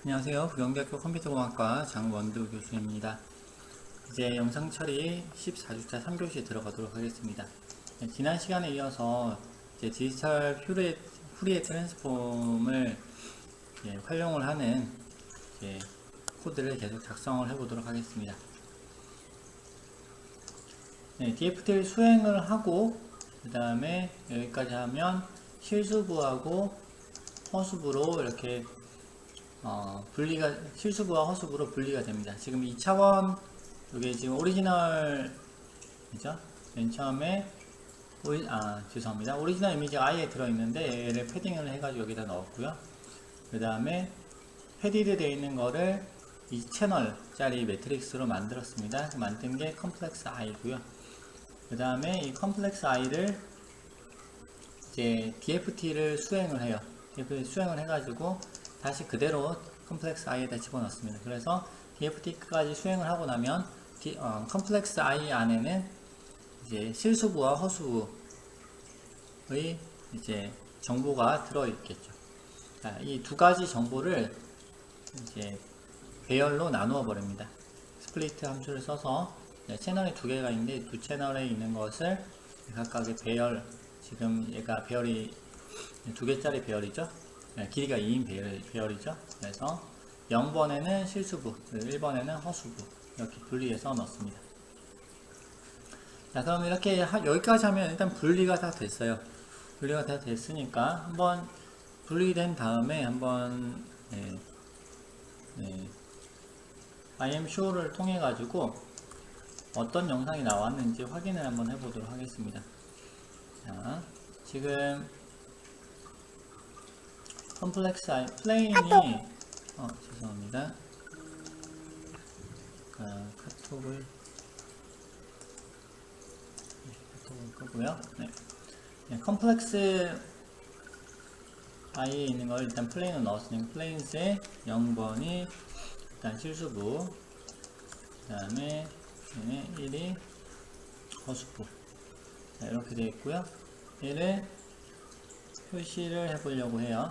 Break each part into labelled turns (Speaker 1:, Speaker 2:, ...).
Speaker 1: 안녕하세요. 부경대학교 컴퓨터공학과 장원두 교수입니다. 이제 영상 처리 14주차 3교시에 들어가도록 하겠습니다. 지난 시간에 이어서 이제 디지털 퓨리에 트랜스폼을 활용을 하는 코드를 계속 작성을 해보도록 하겠습니다. DFT를 수행을 하고 그 다음에 여기까지 하면 실수부하고 허수부로 이렇게 실수부와 허수부로 분리가 됩니다. 지금 2차원, 이게 지금 오리지널이죠? 맨 처음에, 죄송합니다. 오리지널 이미지가 아예 들어있는데, 얘를 패딩을 해가지고 여기다 넣었고요. 그 다음에, 패디드 되어 있는 거를 2채널짜리 매트릭스로 만들었습니다. 만든 게 컴플렉스 I고요. 그 다음에 이 컴플렉스 I를 이제 DFT를 수행을 해요. DFT 수행을 해가지고, 다시 그대로 컴플렉스 I에다 집어넣습니다. 그래서 DFT까지 수행을 하고 나면 컴플렉스 I 안에는 이제 실수부와 허수부의 이제 정보가 들어있겠죠. 이 두 가지 정보를 이제 배열로 나누어 버립니다. 스플리트 함수를 써서 채널이 두 개가 있는데 두 채널에 있는 것을 각각의 배열, 지금 얘가 배열이 두 개짜리 배열이죠. 길이가 2인 배열이죠. 그래서 0번에는 실수부, 1번에는 허수부 이렇게 분리해서 넣습니다. 자, 그럼 이렇게 여기까지 하면 일단 분리가 다 됐어요. 분리가 다 됐으니까 한번 분리된 다음에 한번 IMShow를 통해 가지고 어떤 영상이 나왔는지 확인을 한번 해보도록 하겠습니다. 자, 지금 컴플렉스 I 플레인이 죄송합니다. 카톡을 끄고요. 컴플렉스 I에 있는 걸 일단 플레인을 넣었으니까 플레인스에 0번이 일단 실수부, 그 다음에 1이 허수부. 자, 이렇게 되어 있고요. 얘를 표시를 해보려고 해요.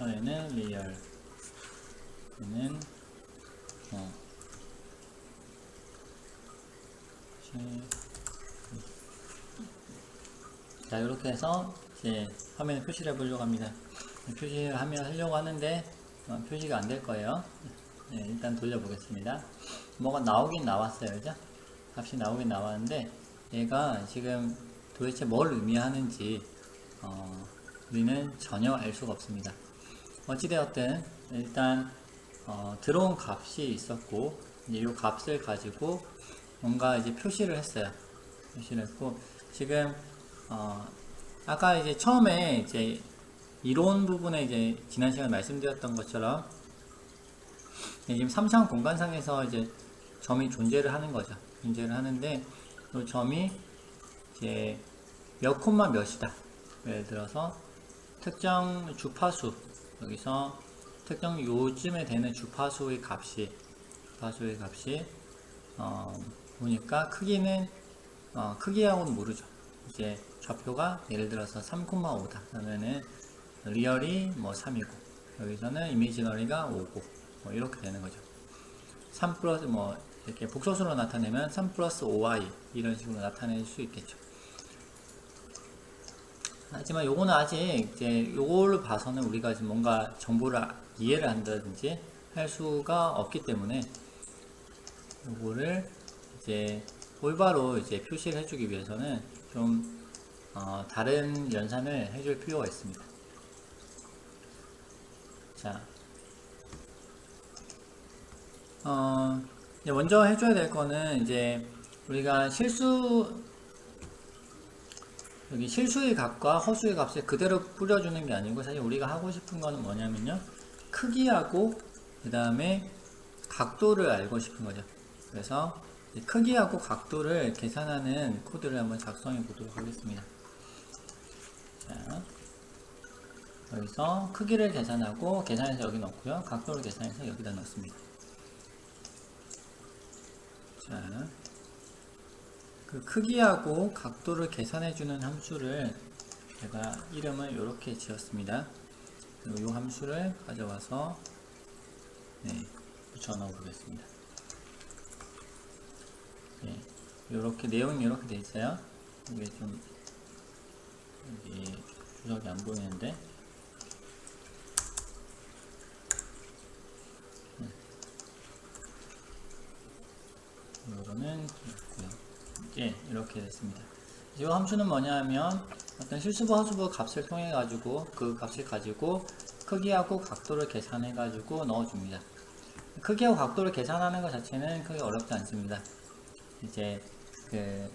Speaker 1: 얘는 리얼, 얘는 자, 이렇게 해서 이제 화면에 표시를 해보려고 합니다. 표시를 하려고 하는데 표시가 안 될 거예요. 일단 돌려보겠습니다. 뭐가 나오긴 나왔어요, 그죠? 값이 나오긴 나왔는데 얘가 지금 도대체 뭘 의미하는지 우리는 전혀 알 수가 없습니다. 어찌되었든 일단 들어온 값이 있었고 이제 이 값을 가지고 뭔가 이제 표시를 했어요. 표시를 했고 지금 아까 이제 처음에 이제 이론 부분에 이제 지난 시간에 말씀드렸던 것처럼 지금 3차원 공간상에서 이제 점이 존재를 하는 거죠. 존재를 하는데 이 점이 이제 몇 콤마 몇이다. 예를 들어서 특정 주파수, 여기서 특정 요즘에 되는 주파수의 값이 보니까 크기는 크기하고는 모르죠. 이제 좌표가 예를 들어서 3,5다. 그러면은 리얼이 뭐 3이고 여기서는 이미지너리가 5고 뭐 이렇게 되는 거죠. 3 플러스 뭐 이렇게 복소수로 나타내면 3 플러스 5y 이런 식으로 나타낼 수 있겠죠. 하지만 요거는 아직 이제 요거를 봐서는 우리가 지금 뭔가 정보를 이해를 한다든지 할 수가 없기 때문에 요거를 이제 올바로 이제 표시를 해주기 위해서는 좀 다른 연산을 해줄 필요가 있습니다. 자, 먼저 해줘야 될 거는 이제 우리가 여기 실수의 값과 허수의 값을 그대로 뿌려주는 게 아니고 사실 우리가 하고 싶은 거는 뭐냐면요, 크기하고 그 다음에 각도를 알고 싶은 거죠. 그래서 크기하고 각도를 계산하는 코드를 한번 작성해 보도록 하겠습니다. 자, 여기서 크기를 계산하고 계산해서 여기 넣고요, 각도를 계산해서 여기다 넣습니다. 자, 그 크기하고 각도를 계산해주는 함수를 제가 이름을 이렇게 지었습니다. 그리고 이 함수를 가져와서 붙여 넣어 보겠습니다. 이렇게 내용이 이렇게 돼 있어요. 이게 좀 여기 주석이 안 보이는데 이거는 이제 이렇게 됐습니다. 이 함수는 뭐냐면 어떤 실수부 허수부 값을 통해 가지고 그 값을 가지고 크기하고 각도를 계산해 가지고 넣어줍니다. 크기하고 각도를 계산하는 것 자체는 크게 어렵지 않습니다. 이제 이걸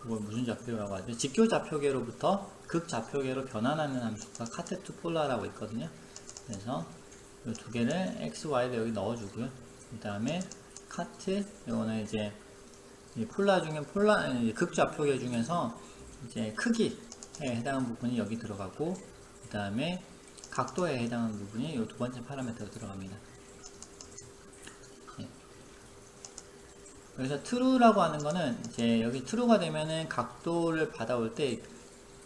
Speaker 1: 무슨 좌표라고 하죠? 직교 좌표계로부터 극 좌표계로 변환하는 함수가 카테투폴라라고 있거든요. 그래서 이 두 개를 x, y를 여기 넣어주고요. 그 다음에 카트, 이거는 이제 폴라 중에 극 좌표계 중에서 이제 크기에 해당하는 부분이 여기 들어가고, 그 다음에 각도에 해당하는 부분이 이 두 번째 파라미터로 들어갑니다. 그래서 true라고 하는 거는 이제 여기 true가 되면은 각도를 받아올 때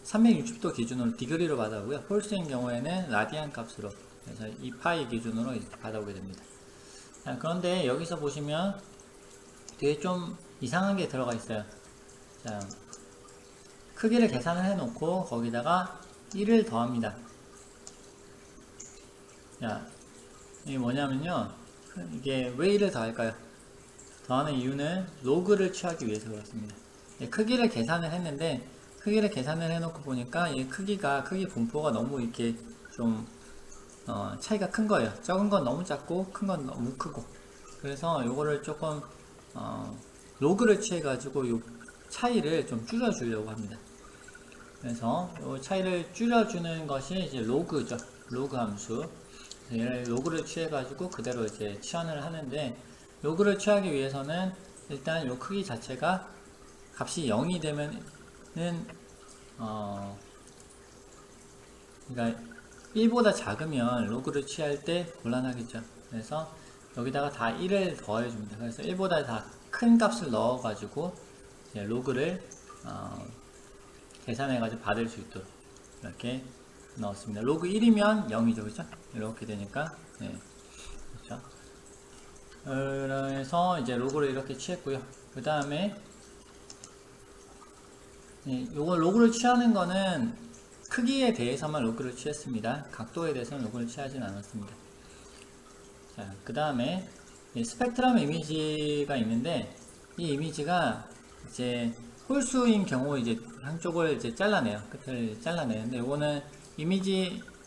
Speaker 1: 360도 기준으로 디그리로 받아오고요. false인 경우에는 라디안 값으로, 그래서 이 파이 기준으로 받아오게 됩니다. 자, 그런데 여기서 보시면 되게 좀 이상한 게 들어가 있어요. 자, 크기를 계산을 해 놓고 거기다가 1을 더합니다. 자, 이게 뭐냐면요, 이게 왜 1을 더할까요? 더하는 이유는 로그를 취하기 위해서 그렇습니다. 크기를 계산을 했는데, 크기를 계산을 해놓고 보니까 이 크기 분포가 너무 이렇게 좀 차이가 큰 거예요. 적은 건 너무 작고 큰 건 너무 크고. 그래서 요거를 조금 로그를 취해 가지고 요 차이를 좀 줄여 주려고 합니다. 그래서 요 차이를 줄여 주는 것이 이제 로그죠. 로그 함수. 얘를 로그를 취해 가지고 그대로 이제 치환을 하는데, 로그를 취하기 위해서는 일단 요 크기 자체가 값이 0이 되면은 그러니까 1보다 작으면 로그를 취할 때 곤란하겠죠. 그래서 여기다가 다 1을 더해줍니다. 그래서 1보다 다 큰 값을 넣어가지고 이제 로그를 계산해가지고 받을 수 있도록 이렇게 넣었습니다. 로그 1이면 0이죠, 그렇죠? 이렇게 되니까 그렇죠. 그래서 이제 로그를 이렇게 취했고요. 그 다음에 요거 로그를 취하는 거는 크기에 대해서만 로그를 취했습니다. 각도에 대해서는 로그를 취하진 않았습니다. 자, 그 다음에 스펙트럼 이미지가 있는데, 이 이미지가 이제 홀수인 경우 이제 한쪽을 이제 잘라내요. 끝을 잘라내는데, 요거는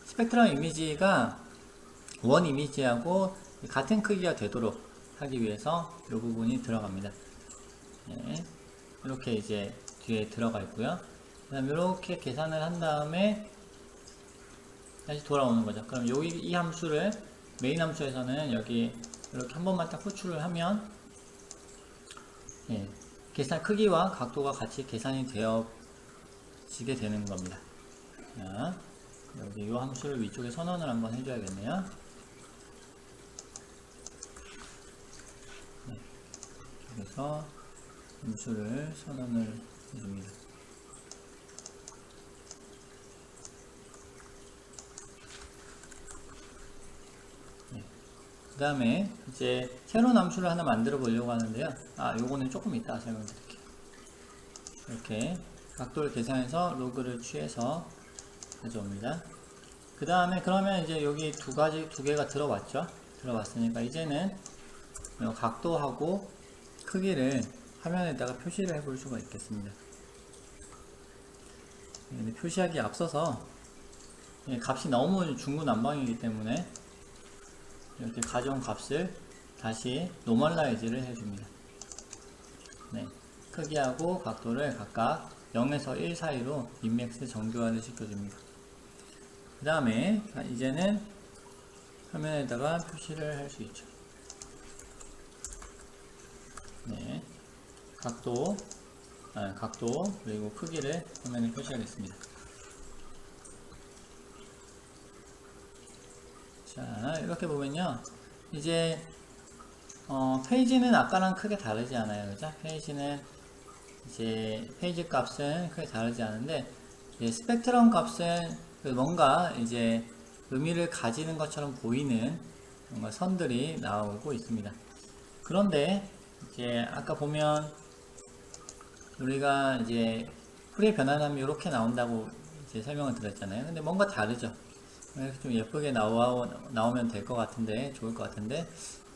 Speaker 1: 스펙트럼 이미지가 원 이미지하고 같은 크기가 되도록 하기 위해서 이 부분이 들어갑니다. 이렇게 이제 뒤에 들어가 있고요. 그 다음 이렇게 계산을 한 다음에 다시 돌아오는 거죠. 그럼 여기 이 함수를 메인 함수에서는 여기 이렇게 한 번만 딱 호출을 하면 계산 크기와 각도가 같이 계산이 되어지게 되는 겁니다. 자, 여기 이 함수를 위쪽에 선언을 한번 해줘야겠네요. 그래서 함수를 선언을 해줍니다. 그 다음에 이제 새로운 함수를 하나 만들어 보려고 하는데요. 요거는 조금 이따 설명드릴게요. 이렇게 각도를 계산해서 로그를 취해서 가져옵니다. 그 다음에 그러면 이제 여기 두 개가 들어왔죠. 들어왔으니까 이제는 각도하고 크기를 화면에다가 표시를 해볼 수가 있겠습니다. 근데 표시하기 앞서서 값이 너무 중구난방이기 때문에 이렇게 가져온 값을 다시 노멀라이즈를 해줍니다. 크기하고 각도를 각각 0에서 1 사이로 민맥스 정교화를 시켜줍니다. 그 다음에 이제는 화면에다가 표시를 할 수 있죠. 각도 그리고 크기를 화면에 표시하겠습니다. 자, 이렇게 보면요, 이제 페이지는 아까랑 크게 다르지 않아요, 그죠? 페이지는 이제 페이지 값은 크게 다르지 않은데 스펙트럼 값은 뭔가 이제 의미를 가지는 것처럼 보이는 뭔가 선들이 나오고 있습니다. 그런데 이제 아까 보면 우리가 이제 풀의 변환함이 이렇게 나온다고 이제 설명을 드렸잖아요. 근데 뭔가 다르죠. 이렇게 좀 예쁘게 나오면 될 것 같은데, 좋을 것 같은데,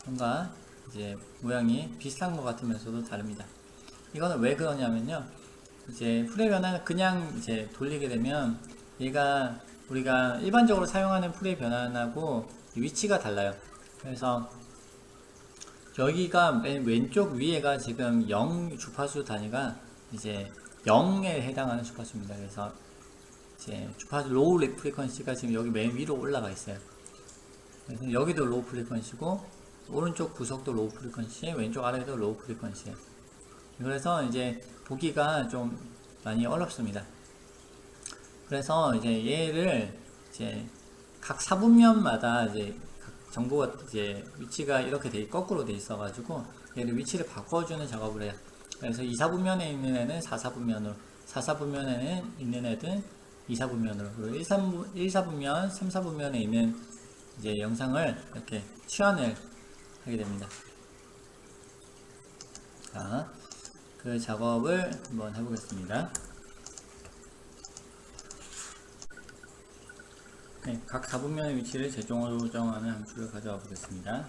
Speaker 1: 뭔가 이제 모양이 비슷한 것 같으면서도 다릅니다. 이거는 왜 그러냐면요. 이제 풀의 변환을 그냥 이제 돌리게 되면 얘가 우리가 일반적으로 사용하는 풀의 변환하고 위치가 달라요. 그래서 여기가 맨 왼쪽 위에가 지금 0 주파수 단위가 이제 0에 해당하는 주파수입니다. 그래서 이제 주파수 로우 프리퀀시가 지금 여기 맨 위로 올라가 있어요. 그래서 여기도 로우 프리퀀시고 오른쪽 구석도 로우 프리퀀시, 왼쪽 아래도 로우 프리퀀시예요. 그래서 이제 보기가 좀 많이 어렵습니다. 그래서 이제 얘를 이제 각 사분면마다 이제 정보가 이제 위치가 이렇게 거꾸로 돼 있어가지고 얘를 위치를 바꿔주는 작업을 해요. 그래서 2사분면에 있는 애는 4사분면으로, 4사분면에 있는 애는 2사분면으로, 그리고 1사분면, 3사분면에 있는 이제 영상을 이렇게 치환을 하게 됩니다. 자, 그 작업을 한번 해보겠습니다. 네, 각 4분면의 위치를 재조정하는 함수를 가져와 보겠습니다.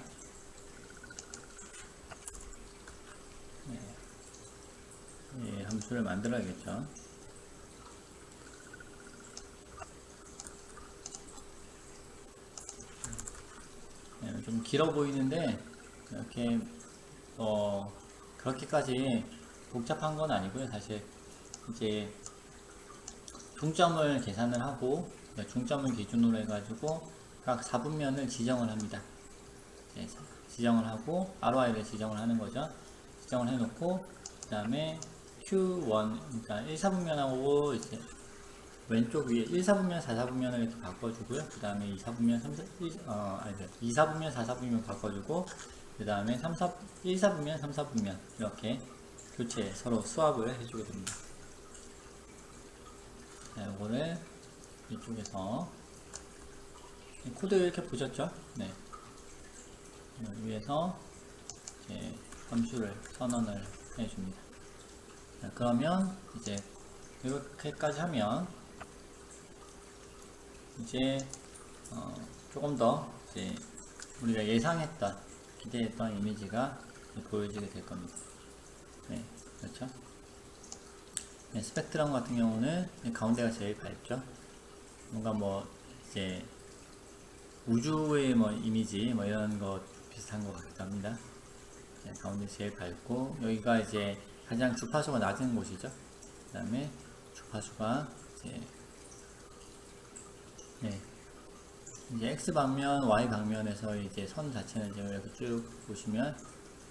Speaker 1: 네, 함수를 만들어야겠죠. 네, 좀 길어 보이는데 이렇게 그렇게까지 복잡한 건 아니고요. 사실 이제 중점을 계산을 하고 중점을 기준으로 해가지고 각 4분면을 지정을 합니다. 지정을 하고 ROI를 지정을 하는 거죠. 지정을 해놓고 그 다음에 Q1 그러니까 1사분면하고 이제 왼쪽 위에 1사분면, 4사분면을 이렇게 바꿔주고요. 그 다음에 2사분면, 2사분면, 4사분면 바꿔주고 그 다음에 1사분면, 3사분면 이렇게 교체 서로 수합을 해주게 됩니다. 자, 이거를 이쪽에서 코드 이렇게 보셨죠? 네. 위에서 이제 함수를 선언을 해줍니다. 자, 그러면 이제 이렇게까지 하면 이제 조금 더 이제 우리가 예상했던 기대했던 이미지가 보여지게 될 겁니다. 네, 그렇죠? 네, 스펙트럼 같은 경우는 가운데가 제일 밝죠. 뭔가 뭐 이제 우주의 뭐 이미지 뭐 이런 거 비슷한 것 같기도 합니다. 네, 가운데 제일 밝고 여기가 이제 가장 주파수가 낮은 곳이죠. 그 다음에 주파수가 이제 네, 이제 x 방면, y 방면에서 이제 선 자체는 지금 이렇게 쭉 보시면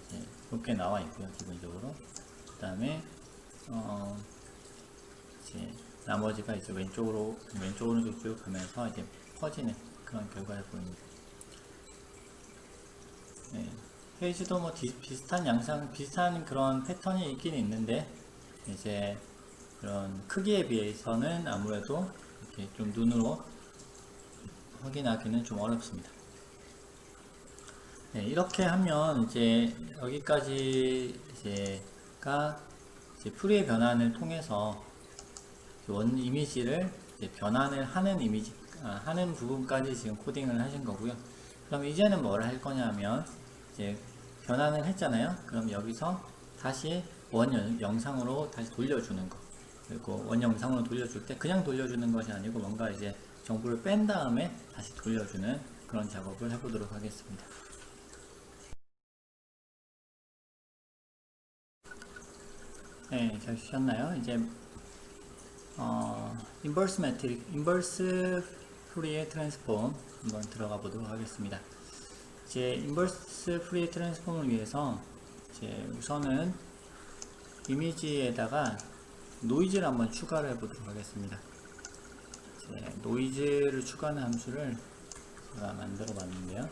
Speaker 1: 이제 이렇게 나와 있고요, 기본적으로. 그 다음에 이제 나머지가 이제 왼쪽으로 쭉 가면서 이제 퍼지는 그런 결과를 보입니다. 네, 페이지도 뭐 비슷한 양상, 비슷한 그런 패턴이 있긴 있는데 이제 그런 크기에 비해서는 아무래도 이렇게 좀 눈으로 확인하기는 좀 어렵습니다. 네, 이렇게 하면 이제 여기까지 이제가 이제 풀이의 변환을 통해서 원 이미지를 이제 변환을 하는 하는 부분까지 지금 코딩을 하신 거고요. 그럼 이제는 뭘 할 거냐면 이제 변환을 했잖아요. 그럼 여기서 다시 원 영상으로 다시 돌려주는 거. 그리고 원 영상으로 돌려줄 때 그냥 돌려주는 것이 아니고 뭔가 이제 정보를 뺀 다음에 다시 돌려주는 그런 작업을 해보도록 하겠습니다. 네, 잘 쉬셨나요? 이제 인버스 프리에 트랜스폼 한번 들어가 보도록 하겠습니다. 이제 인버스 프리에 트랜스폼을 위해서 이제 우선은 이미지에다가 노이즈를 한번 추가를 해보도록 하겠습니다. 노이즈를 추가하는 함수를 제가 만들어 봤는데요.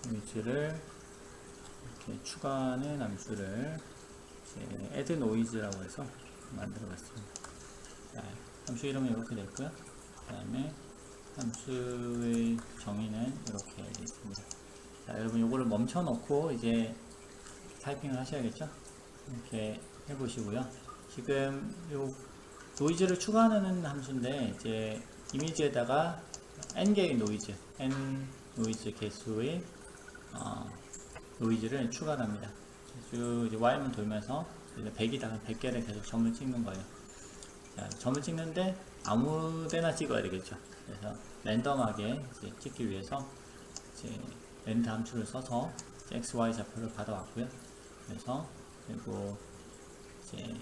Speaker 1: 노이즈를 이렇게 추가하는 함수를 add noise라고 해서 만들어 봤습니다. 자, 함수 이름은 이렇게 되어 있고요. 그 다음에 함수의 정의는 이렇게 되어 있습니다. 자, 여러분 요거를 멈춰 놓고 이제 타이핑을 하셔야겠죠? 이렇게 해보시고요. 지금 요 노이즈를 추가하는 함수인데 이제 이미지에다가 n개의 노이즈, n 노이즈 개수의 노이즈를 추가합니다. 쭉 이제 while만 돌면서 100이다 100개를 계속 점을 찍는 거예요. 자, 점을 찍는데 아무 데나 찍어야 되겠죠. 그래서 랜덤하게 이제 찍기 위해서 이제 랜드 함수를 써서 이제 x, y 좌표를 받아왔고요. 그래서 그리고 이제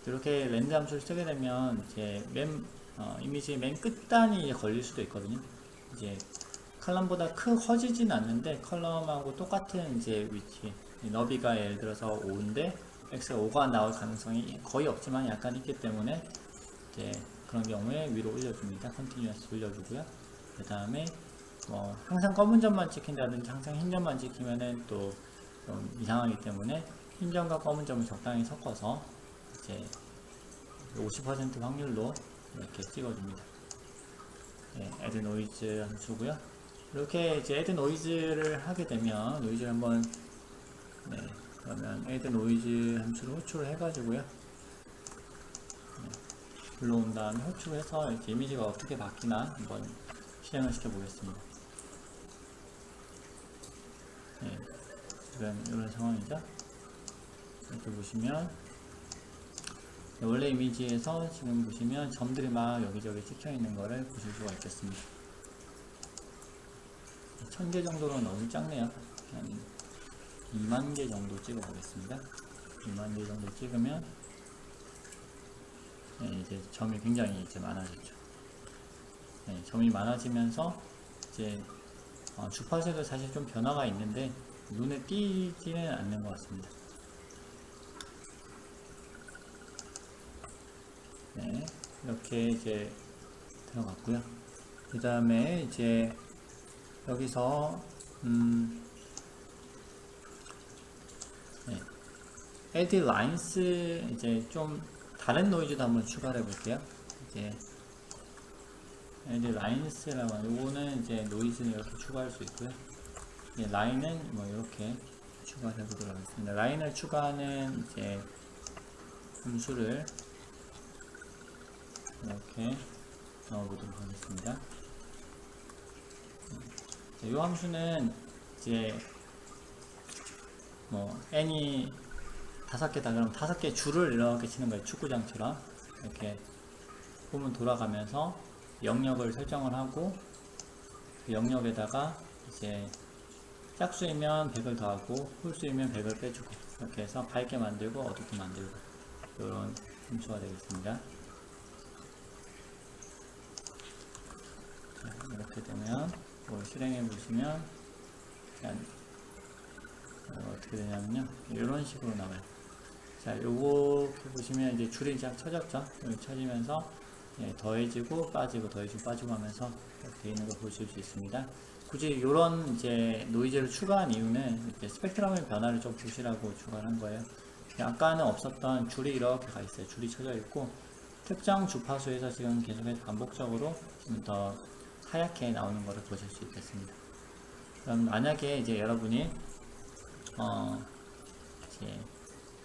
Speaker 1: 이렇게 랜드 함수를 쓰게 되면 이제 이미지의 맨 끝단이 이제 걸릴 수도 있거든요. 이제 컬럼보다 커지진 않는데 컬럼하고 똑같은 이제 위치, 너비가 예를 들어서 5인데 x가 5가 나올 가능성이 거의 없지만 약간 있기 때문에 이제 그런 경우에 위로 올려줍니다. 컨티뉴어스 올려주고요. 그 다음에 뭐 항상 검은 점만 찍힌다든지 항상 흰 점만 찍히면은 또 좀 이상하기 때문에 흰 점과 검은 점을 적당히 섞어서 이제 50% 확률로 이렇게 찍어줍니다. 네, add noise 함수고요. 이렇게 이제 add noise를 하게 되면 노이즈를 한번 그러면 add noise 함수를 호출을 해가지고요. 불러온 다음에 호출해서 이제 이미지가 어떻게 바뀌나 한번 실행을 시켜 보겠습니다. 네, 지금 이런 상황이죠. 이렇게 보시면 원래 이미지에서 지금 보시면 점들이 막 여기저기 찍혀 있는 거를 보실 수가 있겠습니다. 1000개 정도는 너무 작네요. 한 2만개 정도 찍어 보겠습니다. 2만개 정도 찍으면 이제 점이 굉장히 이제 많아졌죠. 점이 많아지면서 이제 주파수에도 사실 좀 변화가 있는데 눈에 띄지는 않는 것 같습니다. 네, 이렇게 이제 들어갔고요. 그 다음에 이제 여기서 add lines 이제 좀 다른 노이즈도 한번 추가를 해볼게요. 이제 add lines라고 하는 요거는 이제 노이즈는 이렇게 추가할 수 있고요. 이제 라인은 뭐 이렇게 추가를 해보도록 하겠습니다. 라인을 추가하는 이제 함수를 이렇게 넣어보도록 하겠습니다. 이 함수는 이제 뭐 n이 5개다 그러면 5개 줄을 이렇게 치는 거예요. 축구장처럼 이렇게 보면 돌아가면서 영역을 설정을 하고 그 영역에다가 이제 짝수이면 100을 더하고 홀수이면 100을 빼주고 이렇게 해서 밝게 만들고 어둡게 만들고 이런 함수가 되겠습니다. 자, 이렇게 되면 뭐 실행해 보시면 어떻게 되냐면요 이런 식으로 나와요. 자, 요거 보시면 이제 줄이 쫙 쳐졌죠. 여기 쳐지면서 더해지고 빠지고 더해지고 빠지고 하면서 이렇게 있는 걸 보실 수 있습니다. 굳이 이런 이제 노이즈를 추가한 이유는 이제 스펙트럼의 변화를 좀 보시라고 추가를 한 거예요. 아까는 없었던 줄이 이렇게 가 있어요. 줄이 쳐져 있고 특정 주파수에서 지금 계속해서 반복적으로 좀 더 하얗게 나오는 것을 보실 수 있겠습니다. 그럼 만약에 이제 여러분이 이제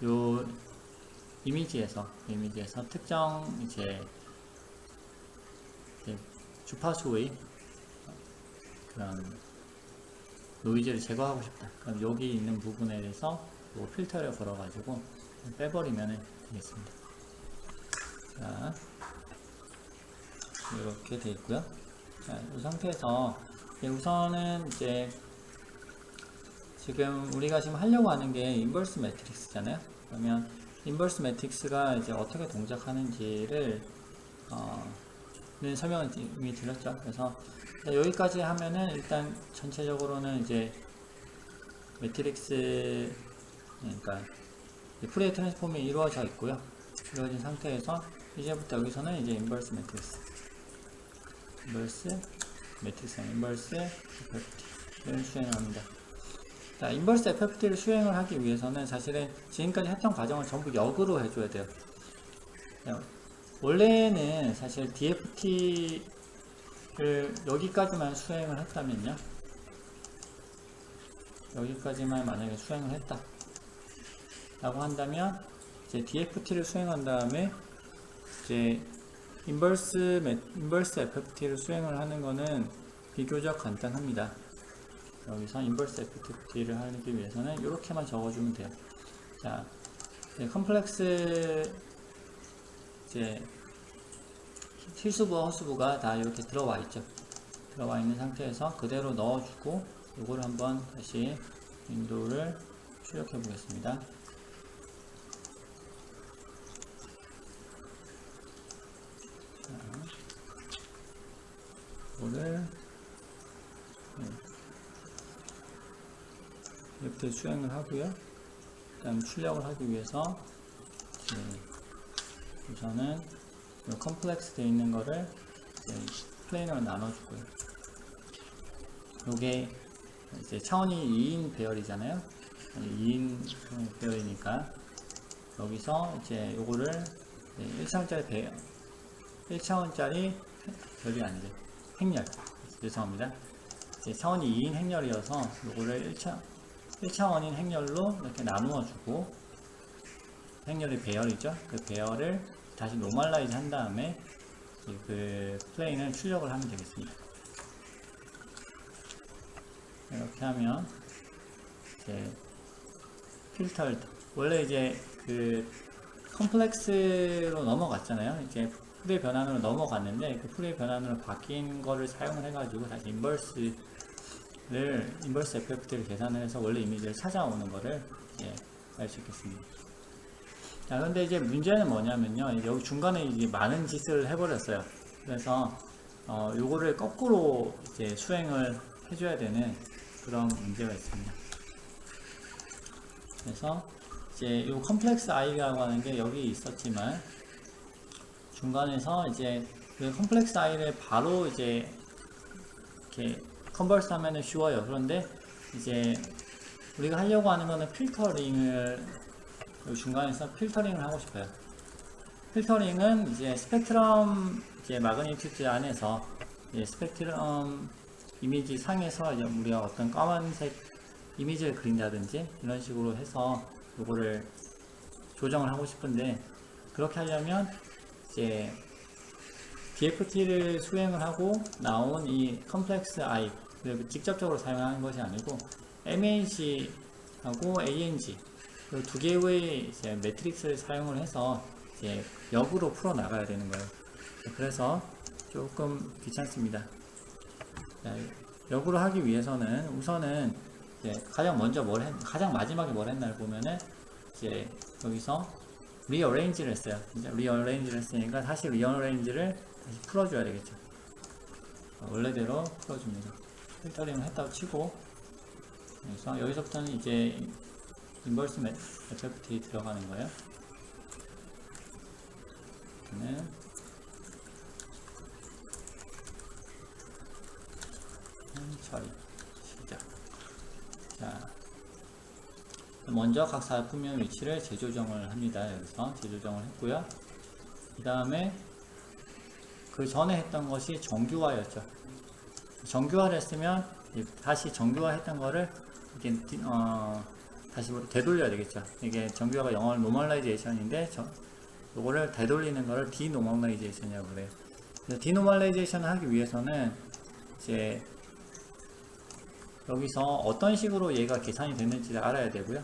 Speaker 1: 요 이미지에서 특정 이제 주파수의 그런 노이즈를 제거하고 싶다. 그럼 여기 있는 부분에 대해서 뭐 필터를 걸어 가지고 빼버리면 되겠습니다. 자, 이렇게 되어 있고요. 자, 이 상태에서 우선은 이제 지금 우리가 지금 하려고 하는 게 인버스 매트릭스잖아요. 그러면 인버스 매트릭스가 이제 어떻게 동작하는지를 설명을 이미 드렸죠. 그래서 여기까지 하면은 일단 전체적으로는 이제 매트릭스 그러니까 푸리에 트랜스폼이 이루어져 있고요. 이루어진 상태에서 이제부터 여기서는 이제 인버스 FFT를 수행을 합니다. 자, 인버스 FFT를 수행을 하기 위해서는 사실은 지금까지 했던 과정을 전부 역으로 해줘야 돼요. 원래는 사실 DFT를 여기까지만 수행을 했다면요, 여기까지만 만약에 수행을 했다 라고 한다면, 이제 DFT를 수행한 다음에 이제 인버스 FFT를 수행을 하는 거는 비교적 간단합니다. 여기서 인버스 FFT를 하기 위해서는 이렇게만 적어주면 돼요. 자, 컴플렉스 이제 실수부와 허수부가 다 이렇게 들어와 있죠. 들어와 있는 상태에서 그대로 넣어주고, 이걸 한번 다시 윈도우를 출력해 보겠습니다. 이거를 이렇게 수행을 하고요. 그 다음 출력을 하기 위해서 우선은 컴플렉스 되어 있는 거를 플레인으로 나눠주고요. 요게 이제 차원이 2인 배열이잖아요. 2인 배열이니까 여기서 이제 요거를 1차원짜리 별이 아니죠. 행렬. 죄송합니다. 이제 차원이 2인 행렬이어서 요거를 1차원인 행렬로 이렇게 나누어 주고, 행렬의 배열이죠. 그 배열을 다시 노멀라이즈 한 다음에 그 플레인을 출력을 하면 되겠습니다. 이렇게 하면 이제 필터를, 원래 이제 그 컴플렉스로 넘어갔잖아요. 이제 풀의 변환으로 넘어갔는데, 그 풀의 변환으로 바뀐 거를 사용을 해가지고 다시 인버스 FFT를 계산을 해서 원래 이미지를 찾아오는 거를 알 수 있겠습니다. 자, 근데 이제 문제는 뭐냐면요, 여기 중간에 이제 많은 짓을 해버렸어요. 그래서 요거를 거꾸로 이제 수행을 해줘야 되는 그런 문제가 있습니다. 그래서 이제 요 컴플렉스 i라고 하는 게 여기 있었지만, 중간에서 이제 그 컴플렉스 i를 바로 이제 이렇게 컨버스 하면은 쉬워요. 그런데 이제 우리가 하려고 하는 거는 필터링을, 중간에서 필터링을 하고 싶어요. 필터링은 이제 스펙트럼 이제 마그니튜드 안에서 스펙트럼 이미지 상에서 이제 우리가 어떤 까만색 이미지를 그린다든지 이런 식으로 해서 요거를 조정을 하고 싶은데, 그렇게 하려면 이제 DFT를 수행을 하고 나온 이 컴플렉스 i 직접적으로 사용하는 것이 아니고 MAG하고 ANG 그 두 개의 이제 매트릭스를 사용을 해서 이제 역으로 풀어 나가야 되는 거예요. 그래서 조금 귀찮습니다. 자, 역으로 하기 위해서는 우선은 이제 가장 마지막에 뭘 했나를 보면은 이제 여기서 리어레인지를 했어요. 이제 리어레인지를 했으니까 다시 리어레인지를 다시 풀어줘야 되겠죠. 원래대로 풀어줍니다. 필터링을 했다고 치고, 그래서 여기서부터는 이제 인버스 FFT 들어가는 거예요. 그러면 처리 시작. 자, 먼저 각 사품명 위치를 재조정을 합니다. 여기서 재조정을 했고요. 그 다음에 그 전에 했던 것이 정규화였죠. 정규화를 했으면 다시 정규화 했던 거를 이렇게 다시 되돌려야 되겠죠. 이게 정규화가 영어로 노멀라이제이션인데 요거를 되돌리는 거를 디노멀라이제이션이라고 그래요. 디노멀라이제이션을 하기 위해서는 이제 여기서 어떤 식으로 얘가 계산이 됐는지를 알아야 되고요.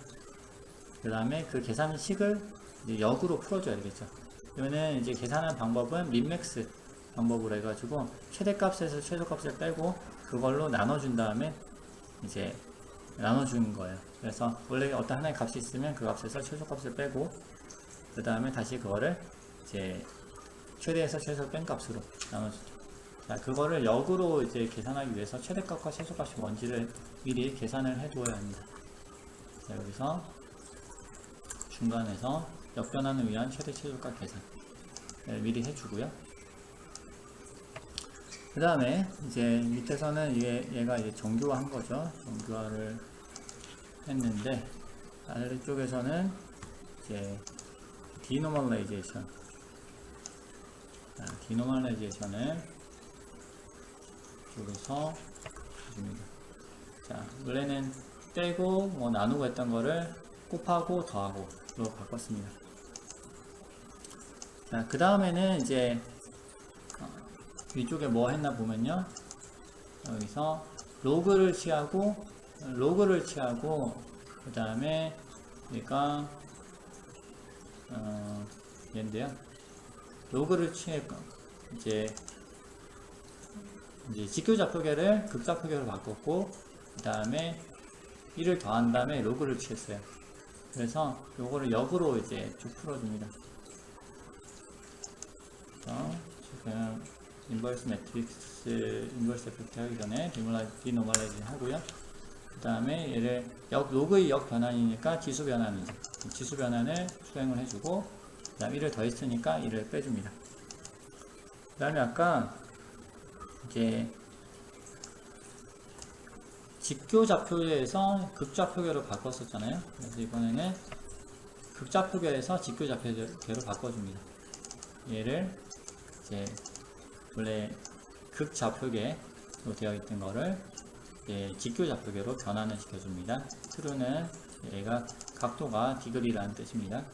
Speaker 1: 그 다음에 그 계산식을 이제 역으로 풀어줘야 되겠죠. 그러면은 이제 계산하는 방법은 민맥스 방법으로 해가지고 최대값에서 최소값을 빼고 그걸로 나눠준 다음에 이제 나눠주는 거예요. 그래서 원래 어떤 하나의 값이 있으면 그 값에서 최소값을 빼고 그 다음에 다시 그거를 이제 최대에서 최소 뺀 값으로 나눠주죠. 자, 그거를 역으로 이제 계산하기 위해서 최대값과 최소값이 뭔지를 미리 계산을 해 두어야 합니다. 자, 여기서 중간에서 역변환을 위한 최대 최소값 계산을 미리 해주고요. 그 다음에 이제 밑에서는 얘가 이제 정규화한 거죠. 정규화를 했는데 아래쪽에서는 이제 디노멀라이제이션 디노멀라이제이션을 이쪽에서 해줍니다. 자, 원래는 빼고 뭐 나누고 했던 거를 곱하고 더하고 로 바꿨습니다. 자, 그 다음에는 이제 위쪽에 뭐 했나 보면요, 여기서 로그를 취하고 그 다음에 얘가 얘인데요, 로그를 취했고 이제 직교좌표계를 극좌표계로 바꿨고, 그 다음에 1을 더한 다음에 로그를 취했어요. 그래서 요거를 역으로 이제 쭉 풀어줍니다. 지금 인버스 매트릭스, 인버스 에펙트 하기 전에 디노멀라이즈 하고요. 그 다음에 얘를 로그의 역 변환이니까 지수 변환이죠. 지수 변환을 수행을 해주고, 그 다음 1을 더했으니까 1을 빼줍니다. 그 다음에 아까 이제 직교좌표계에서 극좌표계로 바꿨었잖아요. 그래서 이번에는 극좌표계에서 직교좌표계로 바꿔줍니다. 얘를 이제 원래 극좌표계로 되어 있던 거를 직교좌표계로 변환을 시켜줍니다. true는 얘가 각도가 디그리라는 뜻입니다.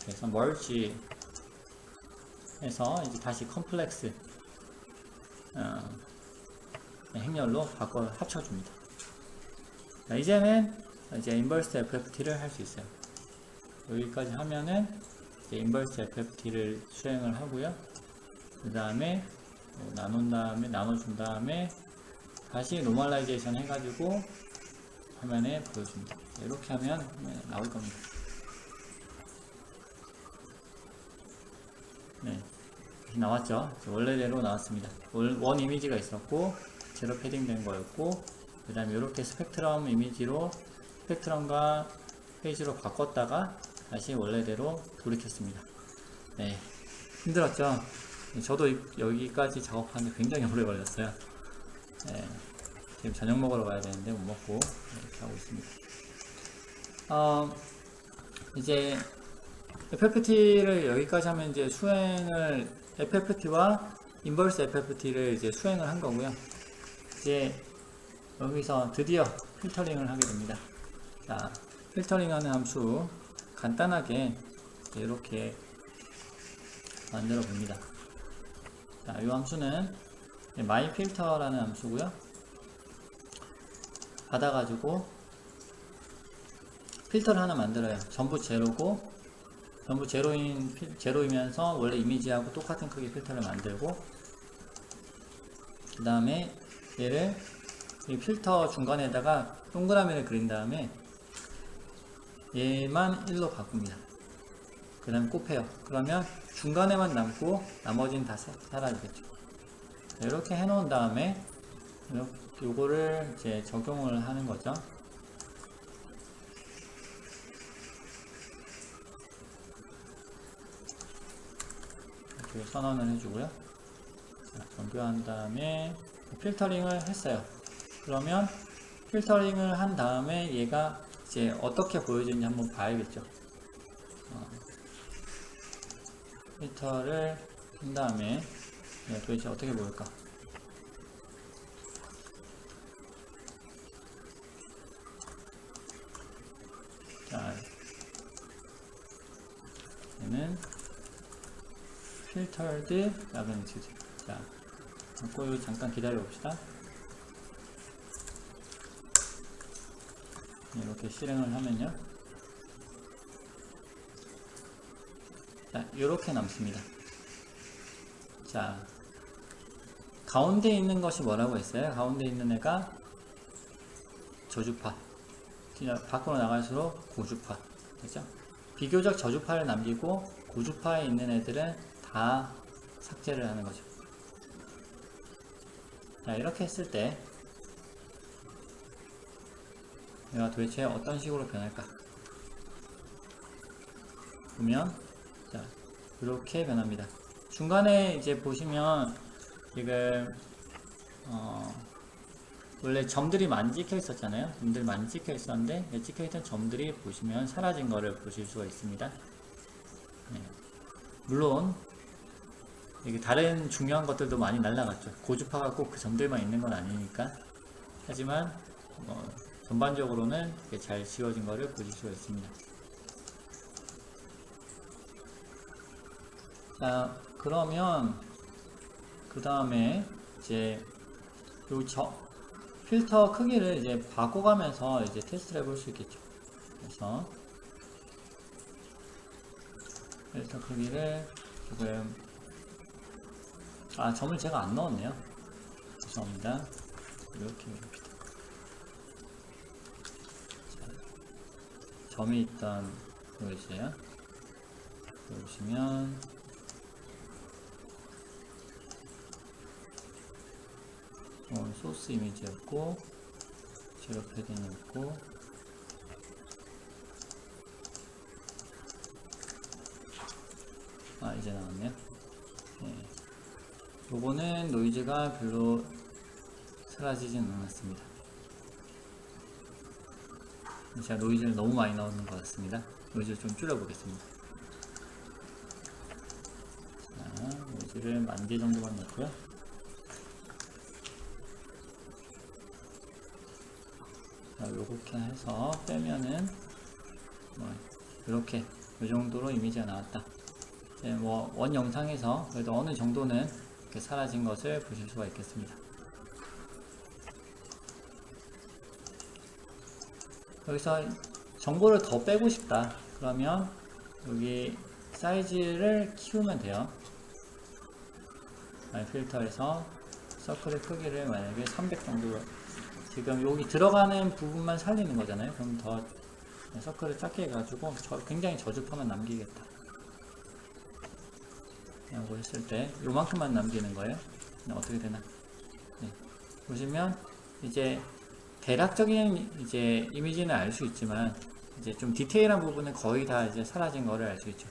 Speaker 1: 그래서 merge 해서 이제 다시 컴플렉스 행렬로 바꿔 합쳐줍니다. 자, 이제는 이제 인버스 FFT를 할 수 있어요. 여기까지 하면은 이제 인버스 FFT를 수행을 하고요. 그 다음에 나눠준 다음에 다시 노멀라이제이션 해가지고 화면에 보여줍니다. 이렇게 하면 나올 겁니다. 네, 나왔죠. 원래대로 나왔습니다. 원 이미지가 있었고 제로 패딩된 거였고, 그 다음에 이렇게 스펙트럼 이미지로 스펙트럼과 페이지로 바꿨다가 다시 원래대로 돌이켰습니다. 네, 힘들었죠. 저도 여기까지 작업하는데 굉장히 오래 걸렸어요. 네, 지금 저녁 먹으러 가야 되는데 못 먹고 이렇게 하고 있습니다. 이제 FFT를 여기까지 하면 이제 수행을 FFT와 인버스 FFT를 이제 수행을 한 거고요. 이제 여기서 드디어 필터링을 하게 됩니다. 자, 필터링하는 함수 간단하게 이렇게 만들어 봅니다. 자, 이 함수는 myFilter라는 함수고요. 받아가지고 필터를 하나 만들어요. 전부 제로고, 전부 제로이면서 원래 이미지하고 똑같은 크기 필터를 만들고, 그 다음에 얘를 이 필터 중간에다가 동그라미를 그린 다음에 얘만 1로 바꿉니다. 그 다음에 곱해요. 그러면 중간에만 남고 나머지는 다 사라지겠죠. 이렇게 해놓은 다음에 요거를 이제 적용을 하는 거죠. 이렇게 선언을 해주고요. 자, 정교한 다음에 필터링을 했어요. 그러면 필터링을 한 다음에 얘가 이제 어떻게 보여지는지 한번 봐야겠죠. 필터를 한 다음에 도대체 어떻게 보일까? 자, 얘는 filtered magnitude. 자, 이거 잠깐 기다려 봅시다. 이렇게 실행을 하면요. 자, 이렇게 남습니다. 자, 가운데 있는 것이 뭐라고 했어요? 가운데 있는 애가 저주파. 밖으로 나갈수록 고주파. 그죠? 비교적 저주파를 남기고 고주파에 있는 애들은 다 삭제를 하는 거죠. 자, 이렇게 했을 때 얘가 도대체 어떤 식으로 변할까? 보면, 자, 이렇게 변합니다. 중간에 이제 보시면 지금 원래 점들이 많이 찍혀 있었잖아요. 점들이 많이 찍혀 있었는데 찍혀 있던 점들이 보시면 사라진 거를 보실 수가 있습니다. 네. 물론 이게 다른 중요한 것들도 많이 날라갔죠. 고주파가 꼭 그 점들만 있는 건 아니니까. 하지만 전반적으로는 잘 지워진 거를 보실 수가 있습니다. 자, 그러면 그 다음에 이제 필터 크기를 이제 바꿔가면서 이제 테스트를 해볼 수 있겠죠. 그래서 필터 크기를 지금 점을 제가 안 넣었네요. 죄송합니다. 이렇게 해봅시다. 점이 있던 거 있어요. 보시면 소스 이미지였고 제로 패딩이었고 이제 나왔네요. 네. 요거는 노이즈가 별로 사라지진 않았습니다. 제가 노이즈를 너무 많이 넣는 것 같습니다. 노이즈를 좀 줄여보겠습니다. 자, 노이즈를 10,000개 정도만 넣고요. 자, 요렇게 해서 빼면은 이렇게 이 정도로 이미지가 나왔다. 이제 원 영상에서 그래도 어느 정도는 이렇게 사라진 것을 보실 수가 있겠습니다. 여기서 정보를 더 빼고 싶다. 그러면 여기 사이즈를 키우면 돼요. 필터에서 서클의 크기를 만약에 300 정도로, 지금 여기 들어가는 부분만 살리는 거잖아요. 그럼 더 서클을 작게 해가지고 굉장히 저주파만 남기겠다 라고 했을 때 요만큼만 남기는 거예요. 어떻게 되나. 네. 보시면 이제 대략적인 이제 이미지는 알 수 있지만 이제 좀 디테일한 부분은 거의 다 이제 사라진 거를 알 수 있죠.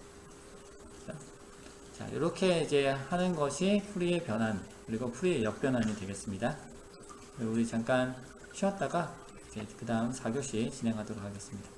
Speaker 1: 자, 이렇게 이제 하는 것이 프리의 변환, 그리고 프리의 역변환이 되겠습니다. 우리 잠깐 쉬었다가 이제 그 다음 4교시 진행하도록 하겠습니다.